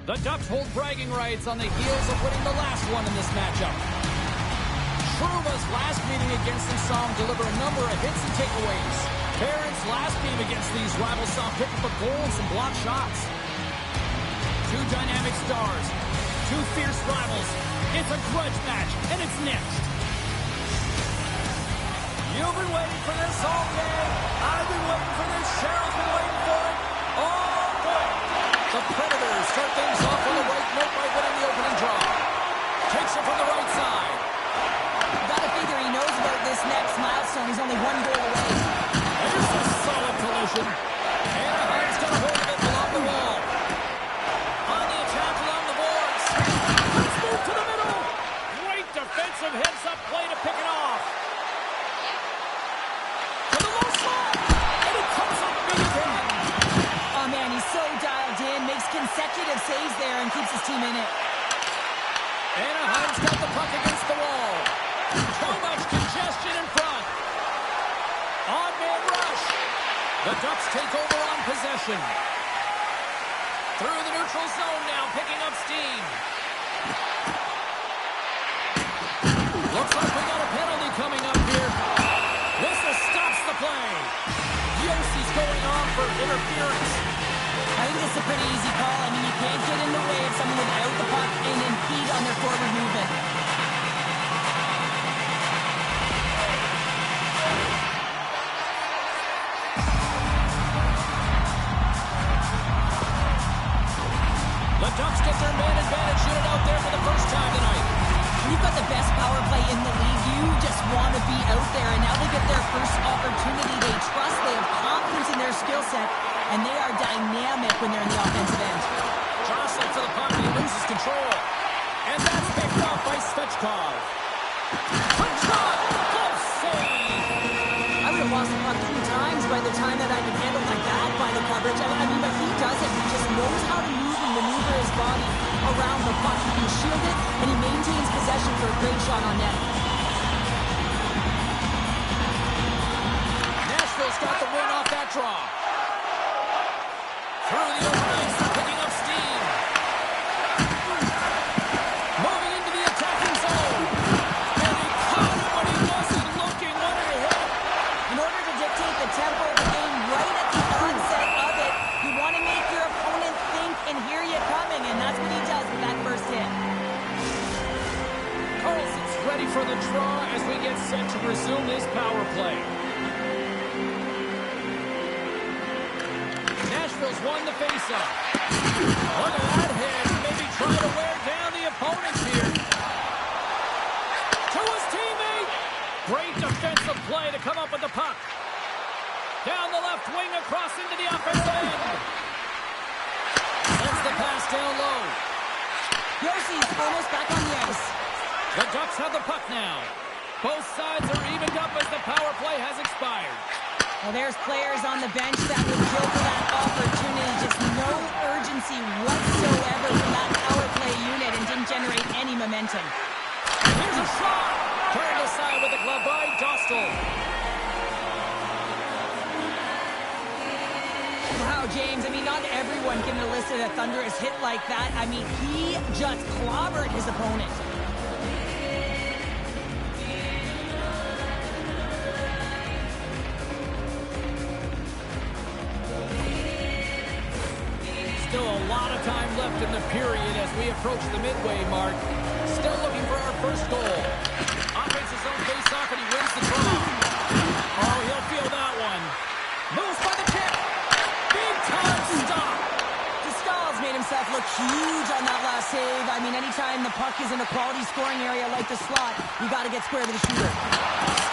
The Ducks hold bragging rights on the heels of winning the last one in this matchup. Truba's last meeting against them saw him deliver a number of hits and takeaways. Barron's last game against these rivals saw him pick up a goal and some blocked shots. Two dynamic stars, two fierce rivals. It's a grudge match, and it's next. You've been waiting for this all day. I've been waiting for this. Cheryl's been waiting for it all day. The Predators start things off on the right note by winning the opening draw. Takes it from the right side. Gotta figure he knows about this next milestone. He's only one goal away. There's a solid collision. Anaheim's got a hold of it along the wall. On the attack along the boards. Let's move to the middle. Great defensive heads-up play to pick it off. To the low slot. And it comes up big again. Oh, man, he's so dialed in. Makes consecutive saves there and keeps his team in it. Anaheim's got the puck against the wall. Too much congestion in front. On-man rush. The Ducks take over on possession. Through the neutral zone now, picking up steam. Looks like we got a penalty coming up here. This stops the play. Yossi's going on for interference. I think this is a pretty easy call. I mean, you can't get in the way of someone without the puck and impede on their forward movement. The Ducks get their man advantage unit out there for the first time tonight. When you've got the best power play in the league, you just want to be out there, and now they get their first opportunity. They trust, they have confidence in their skill set, and they are dynamic when they're in the offensive end. Jostling for the puck, he loses control. And that's picked up by Svechkov. Quick shot! Close save! I would have lost the puck 3 times by the time that I could handle like that by the coverage. I mean, but he doesn't. He just knows how to move and maneuver his body around the puck. He can shield it, and he maintains possession for a great shot on net. Nashville's got the win off that draw. Through the open ice, they're picking up steam. Moving into the attacking zone. And he caught him when he wasn't looking. What did he hit? In order to dictate the tempo of the game right at the onset of it, you want to make your opponent think and hear you coming, and that's what he does with that first hit. Carlson's ready for the draw as we get set to resume this power play. Nashville's won the faceoff. Look at that hit. Maybe trying to wear down the opponents here. To his teammate. Great defensive play to come up with the puck. Down the left wing across into the offensive end. Sends the pass down low. Yossi's almost back on the ice. The Ducks have the puck now. Both sides are evened up as the power play has expired. Well, there's players on the bench that would kill for that opportunity. Just no urgency whatsoever from that power play unit and didn't generate any momentum. And here's a shot. Turned aside with the glove by Dostal. Wow, James, I mean, not everyone can elicit a thunderous hit like that. I mean, he just clobbered his opponent. Still a lot of time left in the period as we approach the midway mark. Still looking for our first goal. Operates his own face-off and he wins the draw. Oh, he'll feel that one. Moves by the tip. Big time stop. Descal's made himself look huge on that last save. I mean, anytime the puck is in a quality scoring area like the slot, you got to get square to the shooter.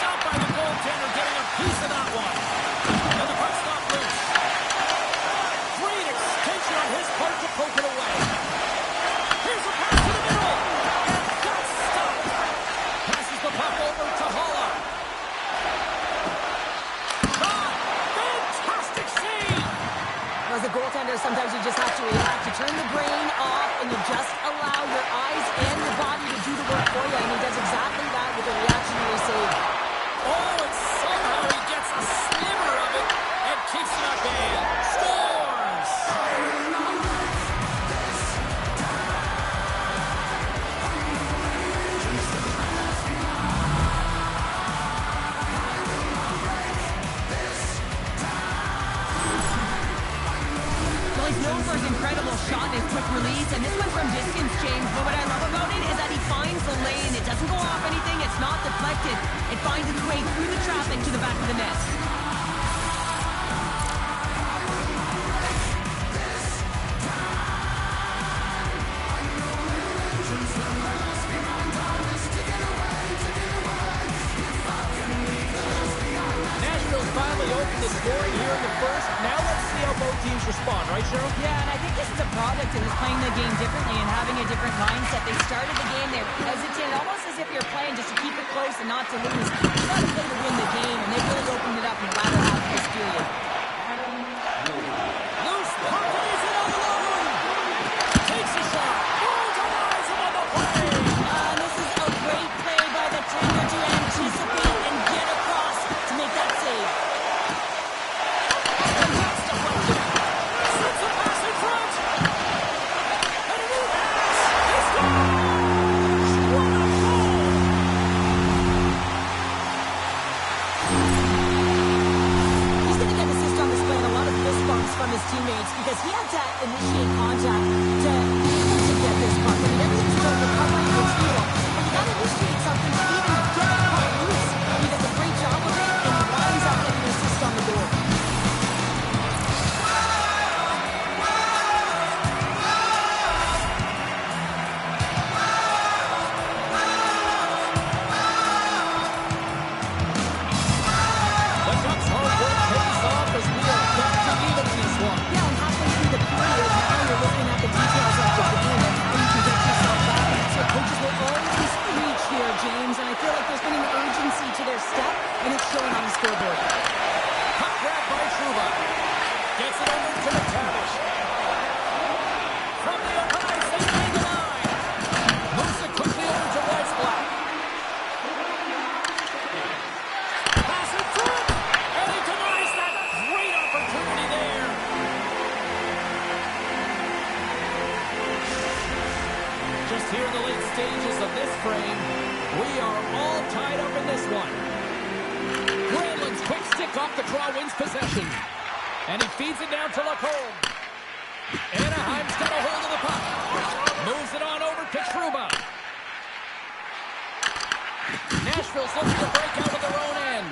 Stopped by the goaltender, getting a piece of that one. And the puck's not loose. Great extension on his part to poke it away. Here's a pass to the middle. And that's stopped. Passes the puck over to Holla. Shot. Fantastic save. As a goaltender, sometimes you just have to react. You turn the brain off and you just allow your eyes and your body to do the work for you. And he does exactly that with a reactionary save. Oh, and somehow he gets a sliver of it and keeps it at bay. Scores! known for his incredible shot and his quick release, and this one from distance, James. But what I love about it is that he finds the lane. It doesn't go off anything. It's not deflected. It finds its way through the traffic to the back of the net. Nashville's finally opened the scoring here in the first. Now let's see how both teams respond, right, Cheryl? Yeah, and I think this is a product of just playing the game differently and having a different mindset. They started the game, they were hesitant, almost as if you're playing just to keep it close and not to lose. You got to play to win the game, and they really opened it up in the latter half of this period. Loose puck, he's in on the line. Takes a shot. Oh, denies him on the play. This is a great play by the tender to anticipate and get across to make that save. And that's deflected. Sends a pass in front. And a new pass. He scores. What a goal. He's going to get an assist on this play and a lot of fist bumps from his teammates because he had to initiate contact to get this puck. I mean, everything's about recovery and retrieval, but you got to initiate something to even get the puck loose. He does a great job of it, and he winds up getting an assist on the goal. The Ducks' hard work pays off as we are back to even in this one. Yeah, and halfway through the period, now you're looking at the details of the game and how you can get yourself back. And that's what coaches will always preach here, James. And I feel like there's been an urgency to their step, and it's showing on the scoreboard. Puck grab by Trouba. Gets it over to McTavish. From the open ice, they gain the line. Moves it quickly over to Weissblatt. Pass in front. And he denies that great opportunity there. Just here in the late stages of this frame, we are all tied up in this one. Granlund's quick stick off the draw wins possession. And he feeds it down to Lacombe. Anaheim's got a hold of the puck. Moves it on over to Trouba. Nashville's looking to break out of their own end.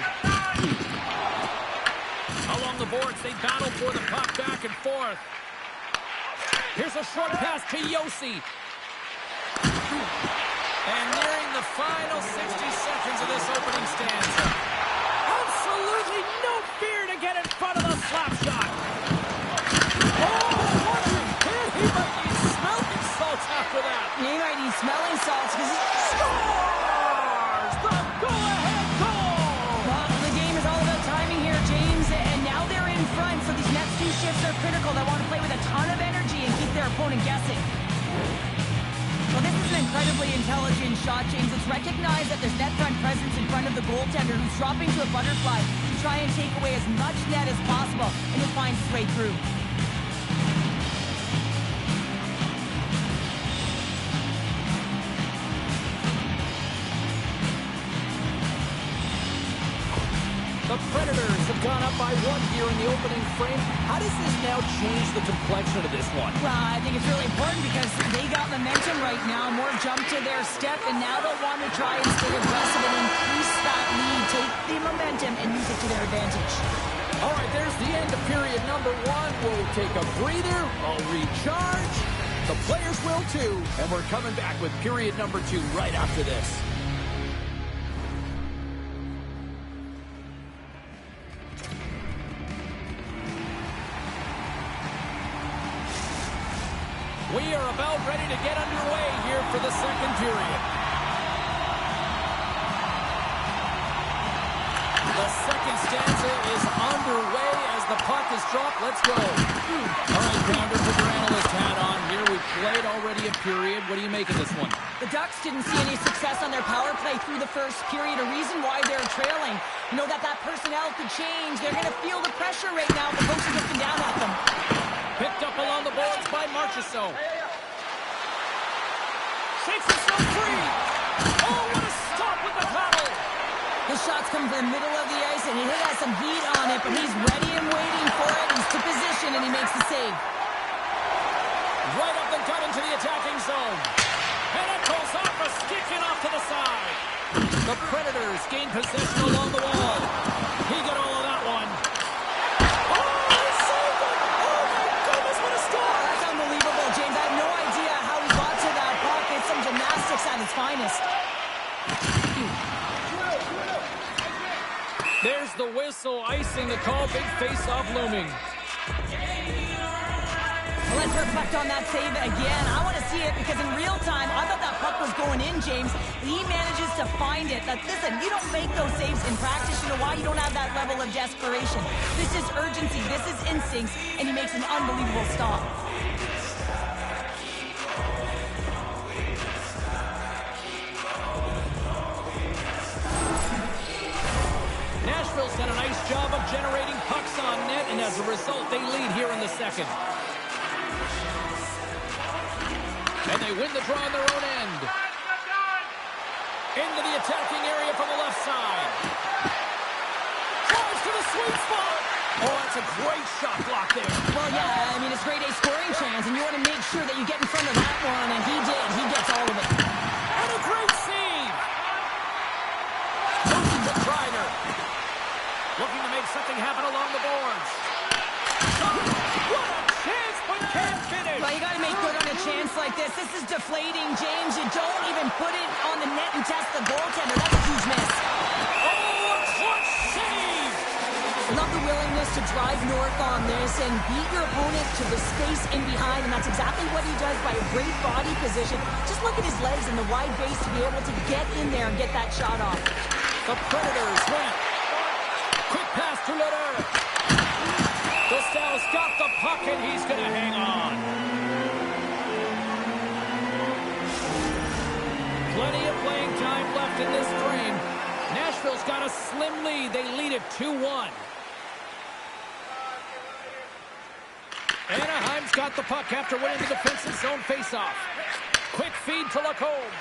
Along the boards, they battle for the puck back and forth. Here's a short pass to Yossi. And nearing the final 60 seconds of this opening stanza. Absolutely no fear to get in front of the slap shot. Oh, what a hit. He might need smelling salts after that. He might need smelling salts because he Scores the go-ahead goal. Well, the game is all about timing here, James, and now they're in front, so these next two shifts are critical. They want to play with a ton of energy and keep their opponent guessing. Well, this is an incredibly intelligent shot, James. It's recognized that there's net front presence in front of the goaltender who's dropping to a butterfly to try and take away as much net as possible, and it finds its way through. The Predators have gone up by one here in the opening frame. How does this now change the complexion of this one? Well, I think it's really important because they got momentum right now, more jump to their step, and now they'll want to try and stay aggressive and increase that lead, take the momentum, and use it to their advantage. All right, there's the end of period number one. We'll take a breather, I'll recharge. The players will too, and we're coming back with period number two right after this. We are about ready to get underway here for the second period. The second stanza is underway as the puck is dropped. Let's go. All right, Pounder, put your analyst hat on here. We've played already a period. What do you make of this one? The Ducks didn't see any success on their power play through the first period, a reason why they're trailing. You know that personnel could change. They're going to feel the pressure right now. The coach is looking down at them. Picked up along the boards by Marchessault. Shakes himself free. Oh, what a stop with the paddle. The shot's coming from the middle of the ice, and he has some heat on it, but he's ready and waiting for it. He's to position, and he makes the save. Right up the gut into the attacking zone. And it goes off a stick and off to the side. The Predators gain possession along the wall. He got all of that one. Oh, he saved it! Oh, my goodness, what a stop! That's unbelievable, James. I have no idea how he got to that puck. It's some gymnastics at its finest. There's the whistle, icing the call. Big face-off looming. Let's reflect on that save again. I want to see it because in real time, I thought that puck was going in, James. He manages to find it. Like, listen, you don't make those saves in practice. You know why? You don't have that level of desperation. This is urgency. This is instincts. And he makes an unbelievable stop. Nashville's done a nice job of generating pucks on net, and as a result, they lead here in the second. And they win the draw on their own end. Into the attacking area from the left side. Drives to the sweet spot. Oh, that's a great shot block there. Well, yeah, I mean, it's grade A scoring chance, and you want to make sure that you get in front of that one, and he did. He gets all of it. And a great save. Motion to Kreider. Looking to make something happen along the boards. What a chance, but can't finish. Well, you got to make good on a chance like this. This is deflating, James. You don't even put it on the net and test the goaltender. That's a huge miss. Oh, a clutch save. I love the willingness to drive north on this and beat your opponent to the space in behind, and that's exactly what he does by a great body position. Just look at his legs and the wide base to be able to get in there and get that shot off. The Predators win. Quick pass to Leder. Gustav's got the puck, and he's going to hang on. Plenty of playing time left in this frame. Nashville's got a slim lead. They lead it 2-1. Anaheim's got the puck after winning the defensive zone faceoff. Quick feed to Lacombe.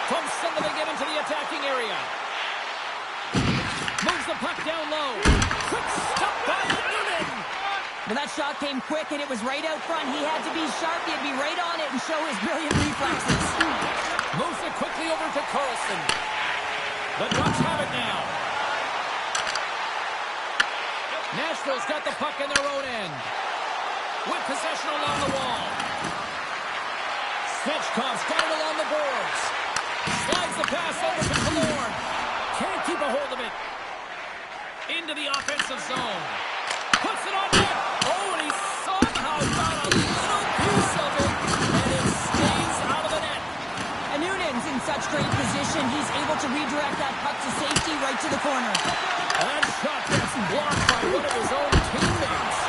From center they get into the attacking area. Moves the puck down low. Quick stop by Noonan. Well, that shot came quick, and it was right out front. He had to be sharp. He had to be right on it and show his brilliant reflexes. Moves it quickly over to Carlson. The Ducks have it now. Nashville's got the puck in their own end. With possession along the wall. Svechkov's got it along the boards. Slides the pass over to Killorn. Can't keep a hold of it. Into the offensive zone. Puts it on net. Oh, and he somehow got a little piece of it. And it stays out of the net. And Noonan's in such great position. He's able to redirect that puck to safety right to the corner. And that shot gets blocked by one of his own teammates.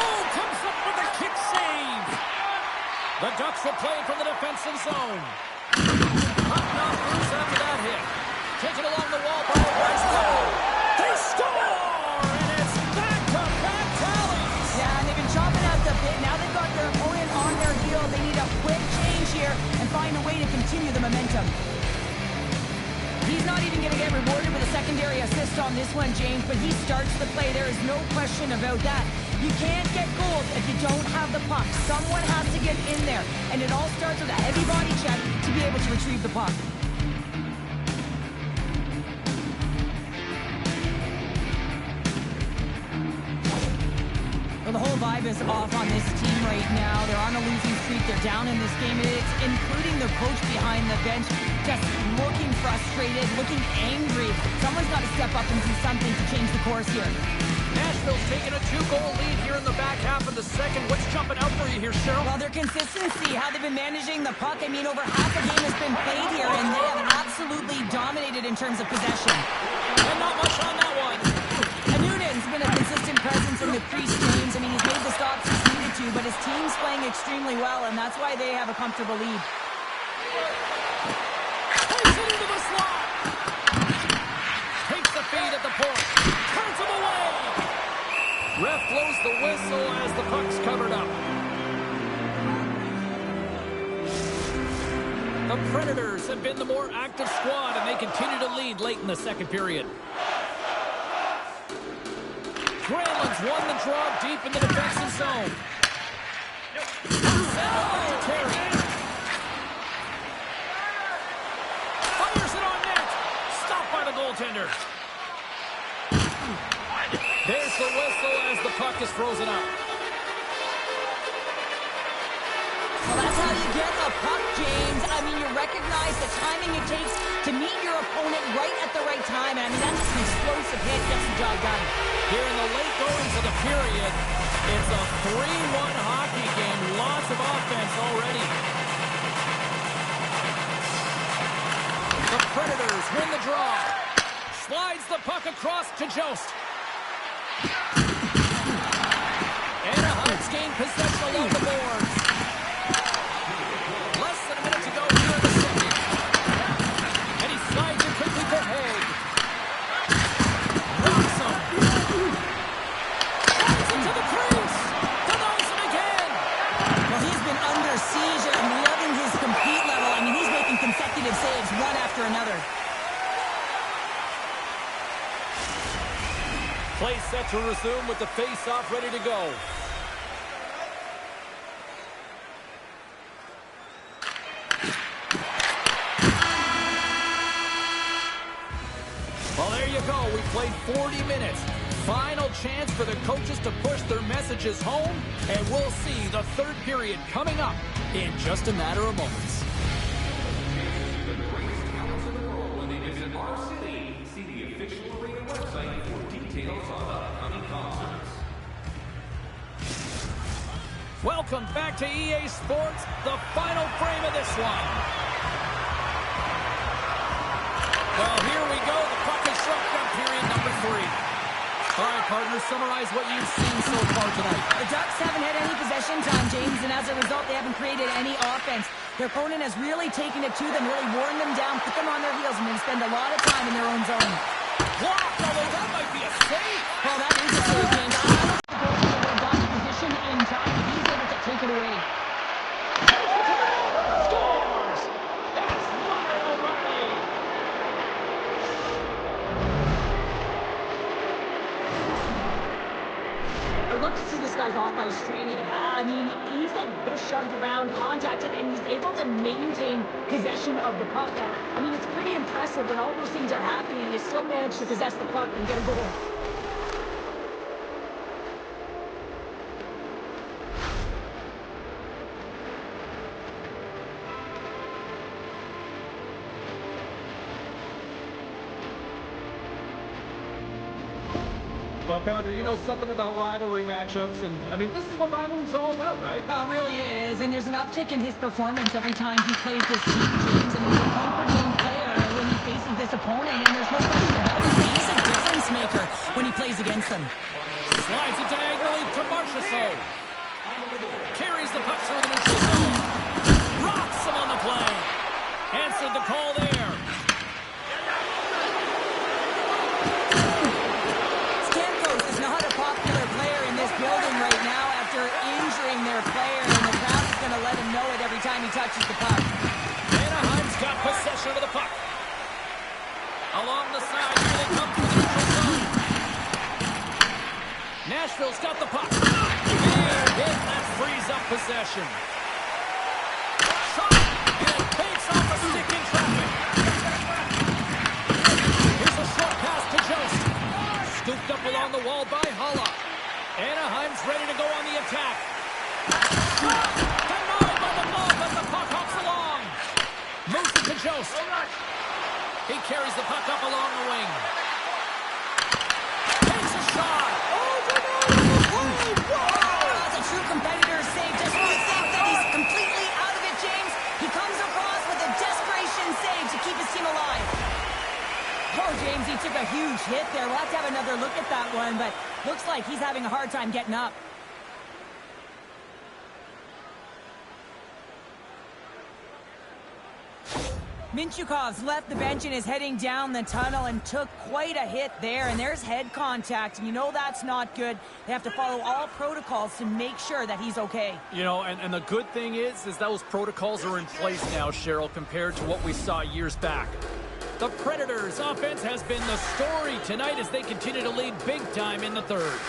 Oh, comes up with a kick save. The Ducks will play from the defensive zone. Puck not loose after that hit. Taken along the wall by Westlow. They score! And it's back-to-back tallies. Yeah, and they've been chopping out the bit. Now they've got their opponent on their heels. They need a quick change here and find a way to continue the momentum. He's not even going to get rewarded with a secondary assist on this one, James, but he starts the play. There is no question about that. You can't get goals if you don't have the puck. Someone has to get in there, and it all starts with a heavy body check to be able to retrieve the puck. Well, the whole vibe is off on this team right now. They're on a losing streak. They're down in this game. It's including their coach behind the bench, just looking frustrated, looking angry. Someone's got to step up and do something to change the course here. Nashville's taking a 2-goal lead here in the back half of the second. What's jumping out for you here, Cheryl? Well, their consistency, how they've been managing the puck. I mean, over half the game has been played here, and they have absolutely dominated in terms of possession. And not much on that one. And Noonan's been a consistent presence in the crease, James. I mean, he's made the stops he's needed to, but his team's playing extremely well, and that's why they have a comfortable lead. Takes it into the slot. Takes the feed at the point. Turns him away. Ref blows the whistle as the puck's covered up. The Predators have been the more active squad, and they continue to lead late in the second period. Granlund's won the draw deep in the defensive zone. goaltender. There's the whistle as the puck is frozen up. Well, that's how you get a puck, James. I mean, you recognize the timing it takes to meet your opponent right at the right time. And I mean, that's just an explosive hit. Gets the job done. Here in the late goings of the period, it's a 3-1 hockey game. Lots of offense already. The Predators win the draw. Slides the puck across to Jost. Anaheim's gained possession along the boards. Less than a minute to go here in the second. And he slides it quickly to Haig. Rocks him. Slides it to the crease. Denies him again. Well, he's been under siege. I'm loving his compete level. I mean, he's making consecutive saves one after another. Play set to resume with the face-off ready to go. Well, there you go. We played 40 minutes. Final chance for the coaches to push their messages home, and we'll see the third period coming up in just a matter of moments. Welcome back to EA Sports, the final frame of this one. Well, here we go. The puck is shoved up period number 3. All right, partners, summarize what you've seen so far tonight. The Ducks haven't had any possession time, James, and as a result, they haven't created any offense. Their opponent has really taken it to them, really worn them down, put them on their heels, and then spend a lot of time in their own zone. Blocked, although that might be a save. Well, that is a save, James. I don't think the goaltender would have gotten position in time, but he's able to take it away. Scores! That's Ryan O'Reilly. I'd love to see this guy's off-ice training. I mean, he's getting shoved around, contacted, and he's able to maintain possession of the puck. I mean, it's pretty impressive when all those things are happening and you still manage to possess the puck and get a goal. Well, Pounder, you know something about rivalry matchups, and I mean, this is what rivalry's all about, right? It really is, and there's an uptick in his performance every time he plays this team, James, and he's a point-per-game player when he faces this opponent, and there's no question about it. He's a difference maker when he plays against them. Slides it diagonally to Marchessault. Carries the puck through the neutral zone. Rocks him on the play. Answered the call there. Building right now after injuring their player, and the crowd is going to let him know it every time he touches the puck. Anaheim's got possession of the puck. Along the side, here they come to the neutral zone. Nashville's got the puck. Big hit, that frees up possession. Shot, and it fakes off a stick in traffic. Here's a short pass to Jost. Scooped up along the wall by Holla. Anaheim's ready to go on the attack. Denied by the glove as the puck hops along. Moves it to Jost. He carries the puck up along the wing. Takes a shot. Oh, denied! Whoa! That's a true competitor's save. Just when you think that he's completely out of it, James, he comes across with a desperation save to keep his team alive. Oh, James, he took a huge hit there. We'll have to have another look at that one, but looks like he's having a hard time getting up. Minchukov's left the bench and is heading down the tunnel and took quite a hit there, and there's head contact, and you know that's not good. They have to follow all protocols to make sure that he's okay. You know, and the good thing is those protocols are in place now, Cheryl, compared to what we saw years back. The Predators' offense has been the story tonight as they continue to lead big time in the third.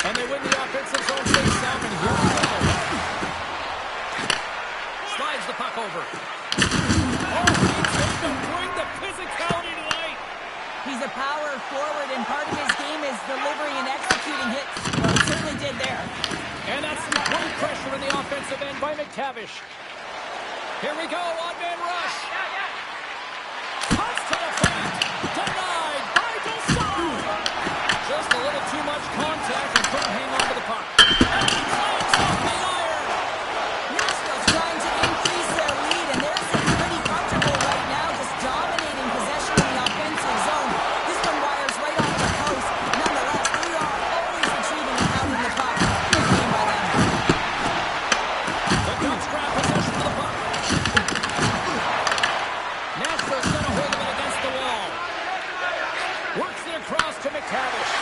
And they win the offensive zone face-off, and here we go. Slides the puck over. Oh, he takes the physicality tonight. He's a power forward, and part of his game is delivering and executing hits. Well, he certainly did there. And that's some great pressure in the offensive end by McTavish. Here we go, on-man rush. Cuts to the feet. Denied by Dosal. Just a little too much contact and couldn't hang on to the puck. And he climbs off the iron. Nashville's trying to increase their lead, and they're sitting pretty comfortable right now, just dominating possession in the offensive zone. This one wires right off the post. Nonetheless, they are always retrieving and pounding the puck. Good game by them. The Ducks grab possession of the puck. Nashville's going to hold it against the wall. Works it across to McTavish.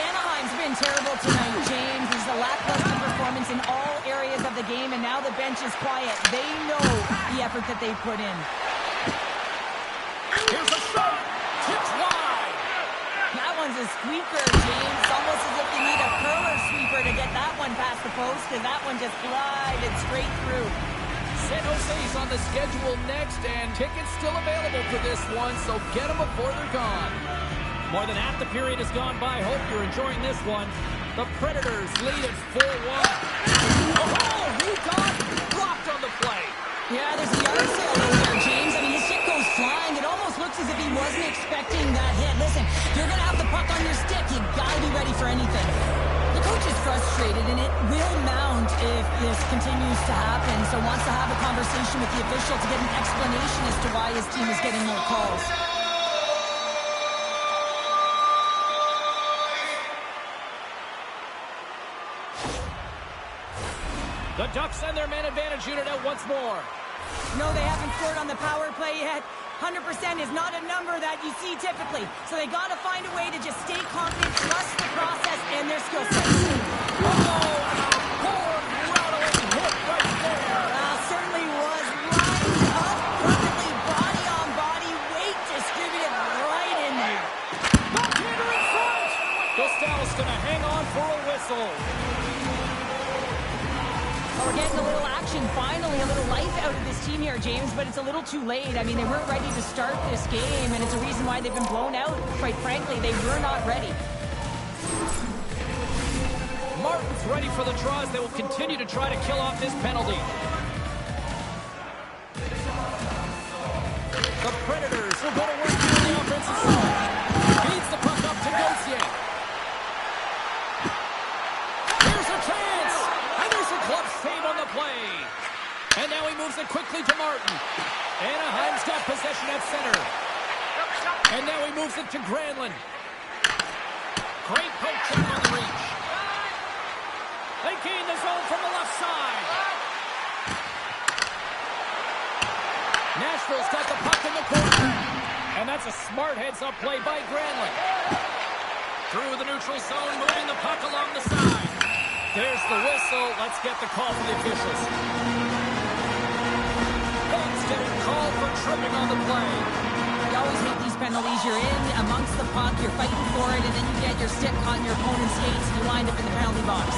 Anaheim's been terrible tonight, James. This is a lackluster performance in all areas of the game, and now the bench is quiet. They know the effort that they put in. Here's a shot. Tipped wide. That one's a squeaker, James. It's almost as if you need a curler sweeper to get that one past the post, because that one just glided straight through. San Jose's on the schedule next, and tickets still available for this one, so get them before they're gone. More than half the period has gone by. Hope you're enjoying this one. The Predators lead at 4-1. Oh, he got blocked on the play. Yeah, there's a yard sale over there, James. I mean, his stick goes flying. It almost looks as if he wasn't expecting that hit. Listen, you're going to have the puck on your stick. You got to be ready for anything. The coach is frustrated, and it will mount if this continues to happen, so wants to have a conversation with the official to get an explanation as to why his team is getting more calls. The Ducks send their man advantage unit out once more. No, they haven't scored on the power play yet. 100% is not a number that you see typically. So they got to find a way to just stay confident, trust the process and their skill sets. Certainly was lined up perfectly, body on body, weight distributed right in there. Backhander in front. Gustav's going to hang on for a whistle. We're getting a little action, finally, a little life out of this team here, James, but it's a little too late. I mean, they weren't ready to start this game, and it's a reason why they've been blown out. Quite frankly, they were not ready. Martin's ready for the draws. They will continue to try to kill off this penalty. The Predators will go to work in the offensive zone. Feeds the puck up to Gauthier. Here's a chance! And there's a glove save on the play. And now he moves it quickly to Martin. Anaheim's got possession at center. And now he moves it to Granlund. Great poke check on the reach. They gain the zone from the left side. Nashville's got the puck in the corner. And that's a smart heads-up play by Granlund. Through the neutral zone, moving the puck along the side. There's the whistle. Let's get the call from the officials. Bucks getting called for tripping on the play. You always hate these penalties. You're in amongst the puck, you're fighting for it, and then you get your stick on your opponent's skates, and you wind up in the penalty box.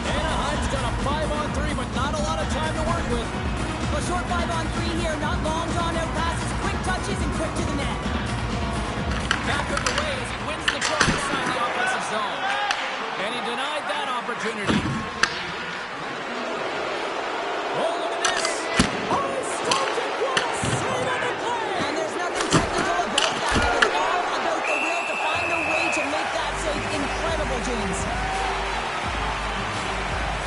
Anaheim's got a 5-on-3, but not a lot of time to work with. A short 5-on-3 here, not long drawn-out passes, quick touches, and quick to the net. Back of the way as he wins the draw inside the offensive zone. And he denied that opportunity. Oh, look at this. Oh, he stopped it. What a save on the play. And there's nothing technical about that. It is all about the will to find a way to make that save incredible, James.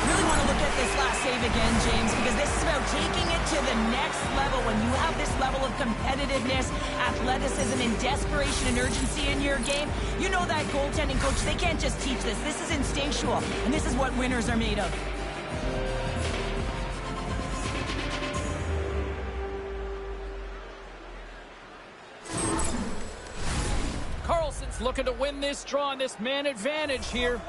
Really want to look at this last save again, James, because this is about taking it to the next level. When you have this level of competitiveness, athleticism, and desperation and urgency in your game, you know that goaltending coach, they can't just teach this. This is instinctual, and this is what winners are made of. Carlson's looking to win this draw on this man advantage here.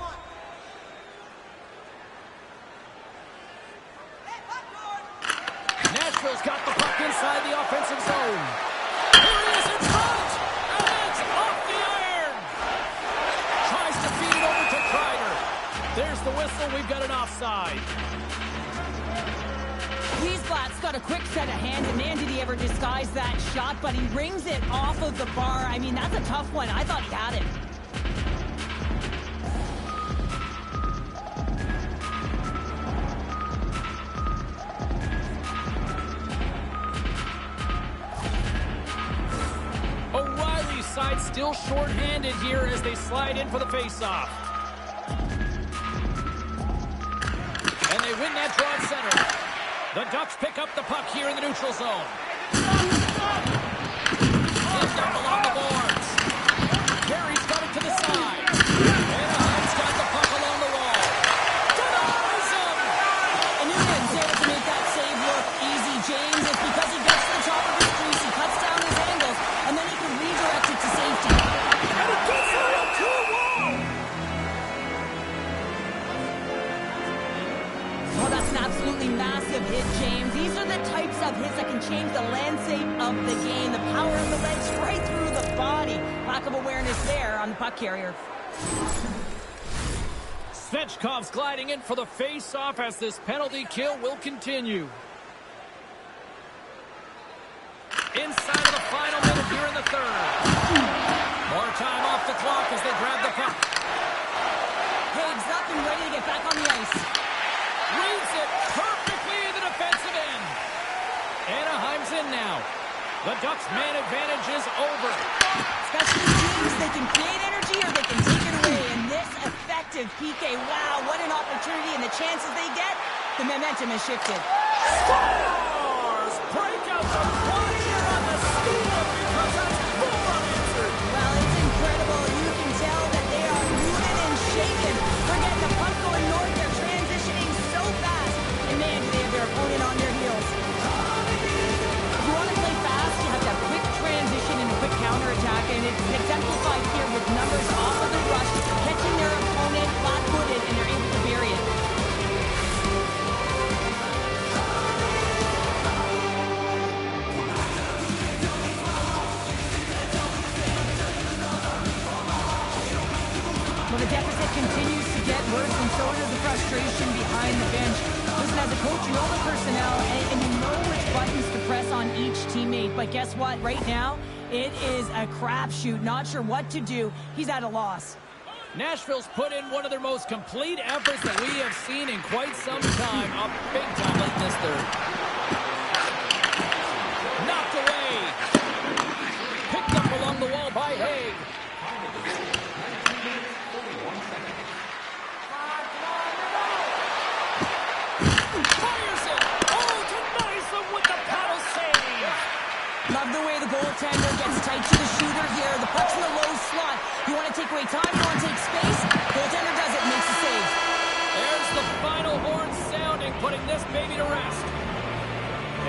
Nashville's got the puck inside the offensive zone. Here he is in front, and it's off the iron. Tries to feed it over to Kreider. There's the whistle. We've got side. Wiesblatt's got a quick set of hands, and man, did he ever disguise that shot, but he rings it off of the bar. I mean, that's a tough one. I thought he had it. O'Reilly's side still short-handed here as they slide in for the face-off. And they win that draw at center. The Ducks pick up the puck here in the neutral zone. Picked up along the boards. Carey's got it to the side. Anaheim's got the puck along the wall. Denies him! And Newman's able to make that save look easy, James. It's because he gets to the top of his crease, he cuts down his angles, and then he can redirect it to safety. And it gets right up to a wall! Oh, that's an absolutely massive hit, James. These are the types of hits that can change the landscape of the game. The power of the legs right through the body. Lack of awareness there on the puck carrier. Svechkov's gliding in for the face-off as this penalty kill will continue. Inside of the final minute here in the third. More time off the clock as they grab the puck. Hague's up and ready to get back on the ice. Reads it perfectly in the defensive end. Anaheim's in now. The Ducks' man advantage is over. Special teams, they can create energy or they can take it away. And this effective PK, wow, what an opportunity. And the chances they get, the momentum has shifted. Scores! Break out the play here on the steal because that's full unanswered. Well, it's incredible. You can tell that they are moving and shaking. They're getting the puck going north. They're transitioning so fast. And man, do they have their opponent on their heels. If you want to play fast, you have to have quick transition and a quick counterattack. And it's exemplified here with numbers off of the rush, catching their opponent flat-footed, and they're able to bury it. Well, the deficit continues to get worse, and so does the frustration behind the bench. Listen, as a coach, you know the personnel, and you know which buttons to press on each teammate. But guess what? Right now, it is a crapshoot. Not sure what to do. He's at a loss. Nashville's put in one of their most complete efforts that we have seen in quite some time. A big time late in this third. Knocked away. Picked up along the wall by Hague. Fires it. Oh, denies them with the paddle save. Love the way the goaltender gets tight to the shooter here. The puck's in the low slot. You want to take away time, you want to take space. Goaltender does it, makes the save. There's the final horn sounding, putting this baby to rest.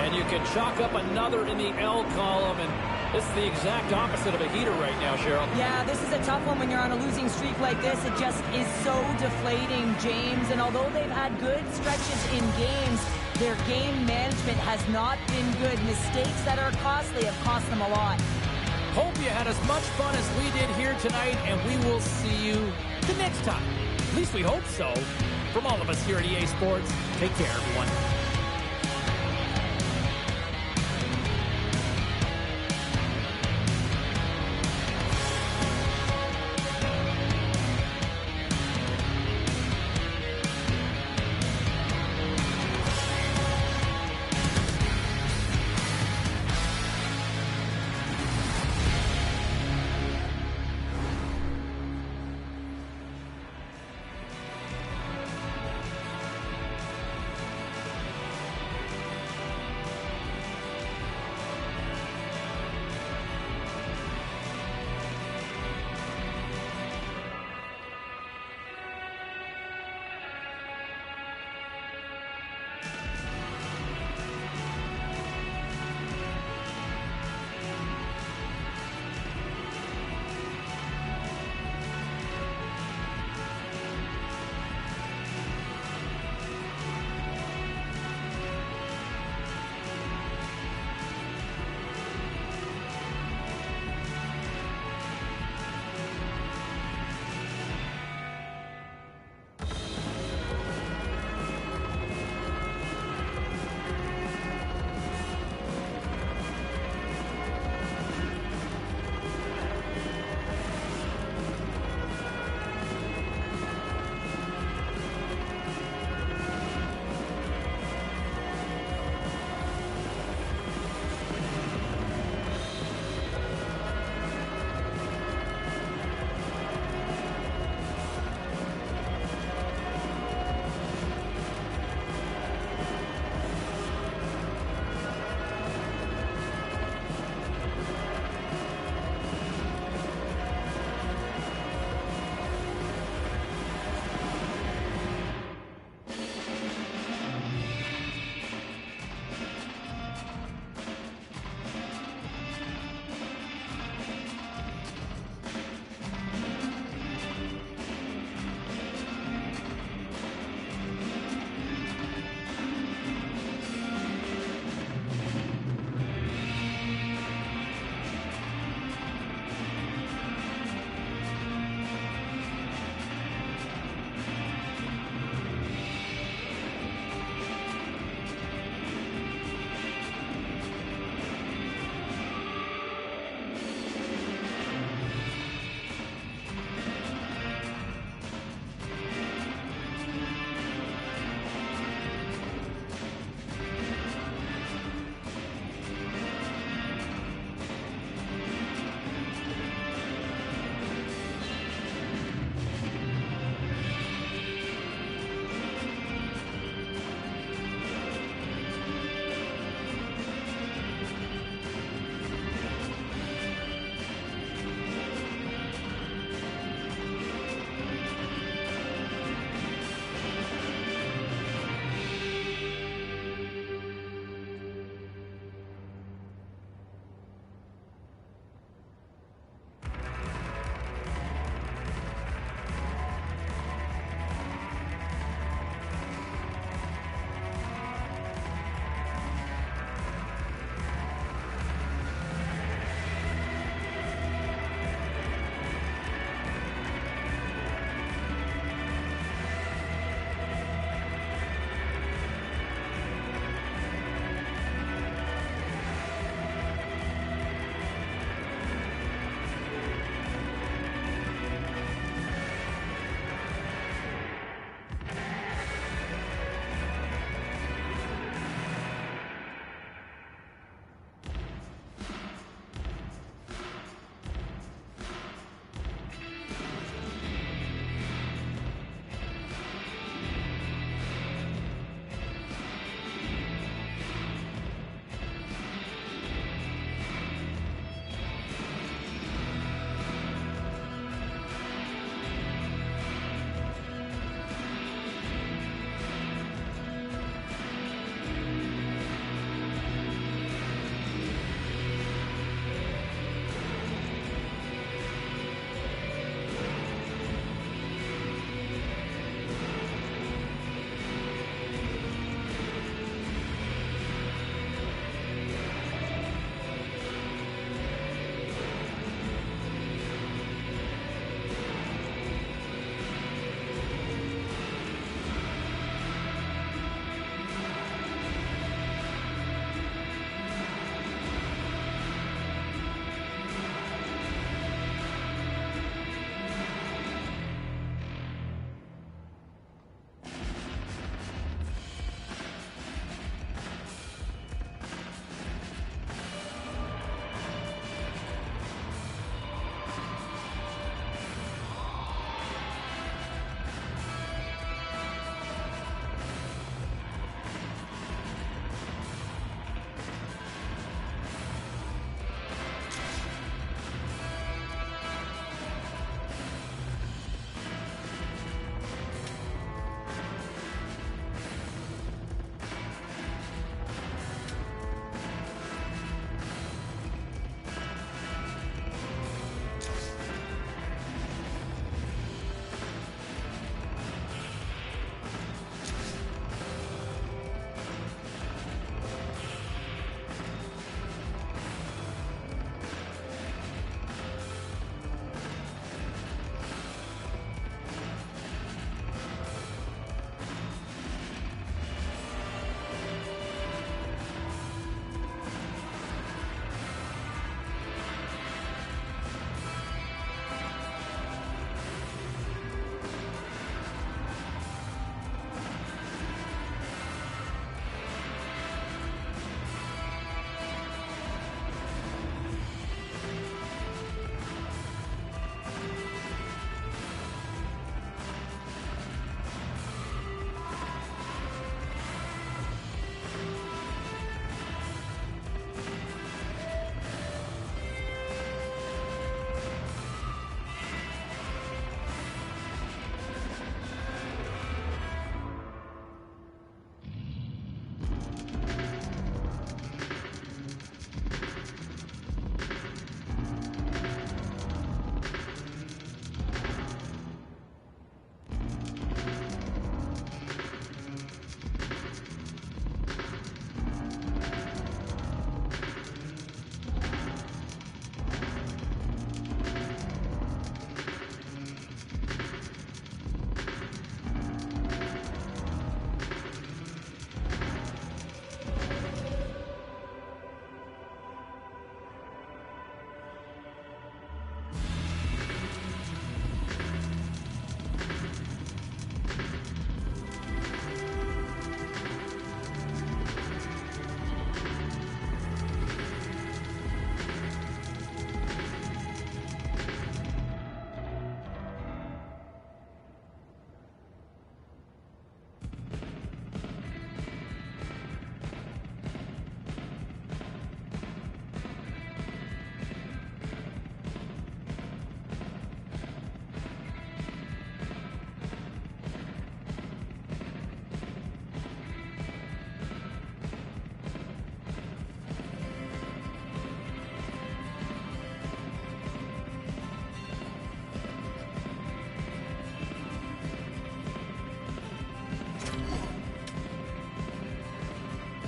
And you can chalk up another in the L column, and this is the exact opposite of a heater right now, Cheryl. Yeah, this is a tough one when you're on a losing streak like this. It just is so deflating, James. And although they've had good stretches in games, their game management has not been good. Mistakes that are costly have cost them a lot. Hope you had as much fun as we did here tonight, and we will see you the next time. At least we hope so. From all of us here at EA Sports, take care, everyone.